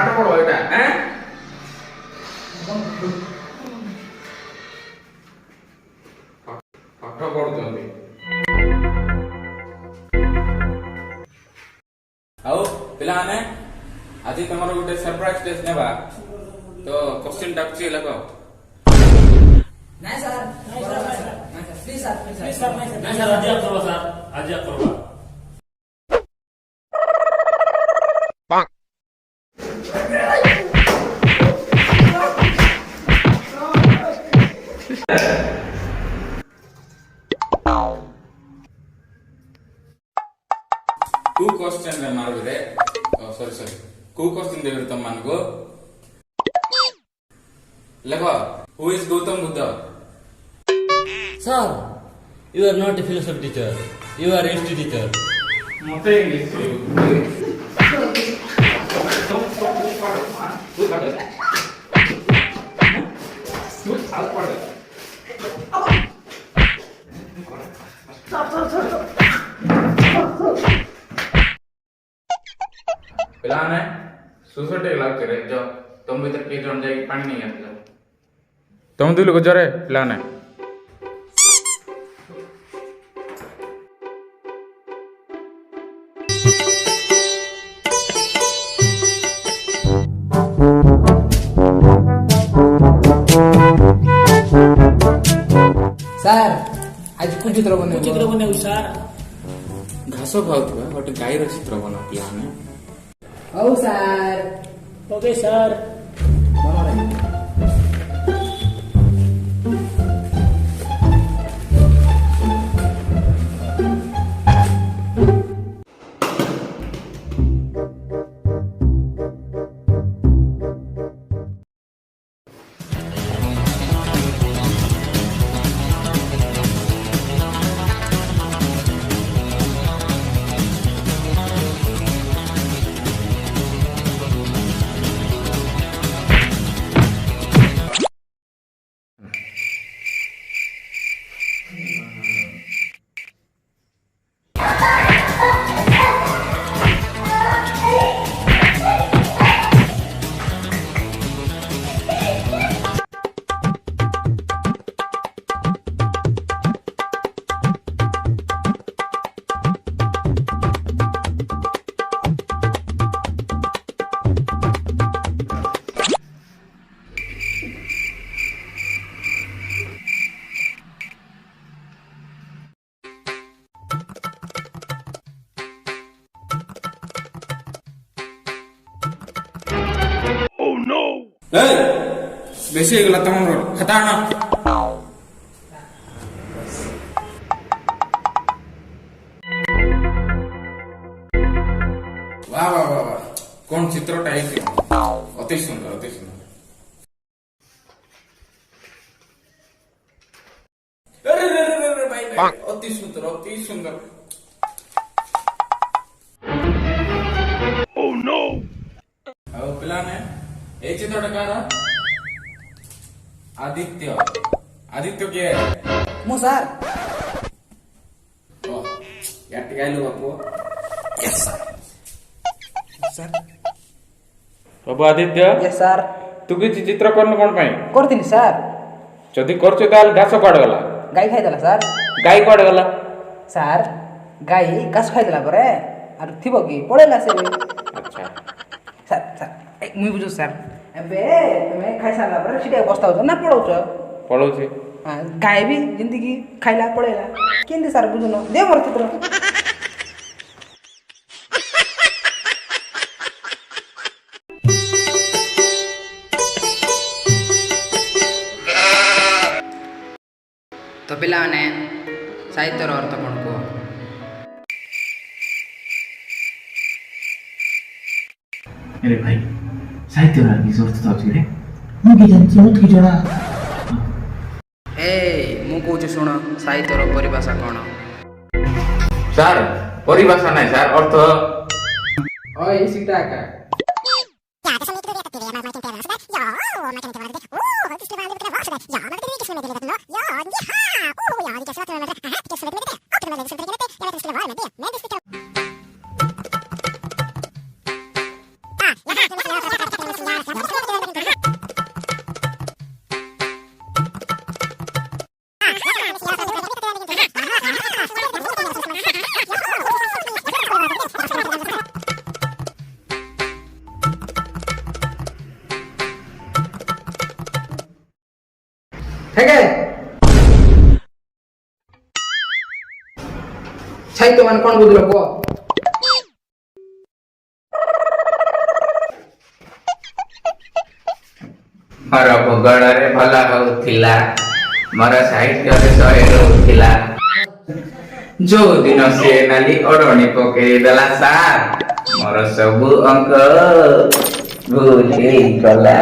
ପାଠ ପଢ ଏଟା ପାଠ ପଢୁଛନ୍ତି ଆଉ ପିଲାମାନେ ଆଜି ତମର ଗୋଟେ ସରପ୍ରାଇଜ ଟେଷ୍ଟ ନେବା ତ क्वेश्चन ଡାକୁଛି ଲେଖ ନାଇଁ ସାର୍ ପ୍ଲିଜ ସାର୍ ନାଇଁ ସାର୍ ଆଜି ଆପ କରବା ସାର୍ ଆଜି ଆପ କରବା टू क्वेश्चन रे मारबे सॉरी को क्वेश्चन देबे तुम मान को लगो who is Gautam Buddha Sir, you are not a philosophy teacher. You are a history teacher. मते इंग्लिश पिलाने सुसटे लाग करे जो तुम भीतर के जण जाई पानी नहीं आते तुम दुल को जरे पिलाने ସାର୍ ଆଜି କୋଉ ଚିତ୍ର ବନେଇବୁ ସାର୍ घास खाउथबा गोटे गाଈ ର ଚିତ୍ର ବନା ପିଲାନେ ହଉ ସାର୍ ଓକେ ସାର୍ ए बेसी गला तमन खाता ना वाह वाह वाह वाह कौन चित्रटा है अति सुंदर अति सुंदर अरे रे रे रे भाई अति सुंदर ओ नो आओ प्लान है ए चित्रटा कारा आदित्य आदित्य के ମୁଁ ସାର୍ ओ यार टिकाइलो बापू यस ସାର୍ बाबू आदित्य यस ସାର୍ तू किसी चित्र करन कोन पाई କରିଥିଲି ସାର୍ जदी करछु ताल घास काड गला ଗାଈ ଖାଇଦେଲା ସାର୍ गाय काड गला ସାର୍ ଗାଈ ଘାସ ଖାଇଦେଲା ପରେ ଆଉ ଥିବ କି ପଳେଇଲା ସେ अच्छा ସାର୍ ସାର୍ ମୁଇଁ ବୁଝୁ ସାର୍ ଏବେ ତମେ ଖାଇସାରିଲା ପରେ ସେଠି ବସ୍ତାଉଛ ନା ପଳଉଛ पळौछि ଗାଈ ବି ଯେମିତିକି ଖାଇଲା ପଳେଇଲା କେମିତି ସାର୍ ବୁଝୁନ ଦେ ମୋର ଚିତ୍ର ତ ପିଲାମାନେ ସାହିତ୍ୟର ଅର୍ଥ କ'ଣ କୁହ अरे भाई साहित्य की जरूरत था तुझे मुझे जानती हूँ कि जरा ଏ ମୁଁ କହୁଛି ଶୁଣ ସାହିତ୍ୟର ପରିଭାଷା କ'ଣ सर परिभाषा नाही सर अर्थ ଓଏ ସିଟା ଏକା ठेके साहित्य मान कौन बुझल को मोर भूगोଳରେ ଭଲ ହଉଥିଲା ମୋର ସାହିତ୍ୟରେ 100 ରହୁଥିଲା ଯୋଉ ଦିନ ସେ ନାଲି ଓଢ଼ଣୀ ପକେଇ ଦେଲା ସାର୍ ମୋର ସବୁ ଅଙ୍କ ଭୁଲ ହେଇଗଲା।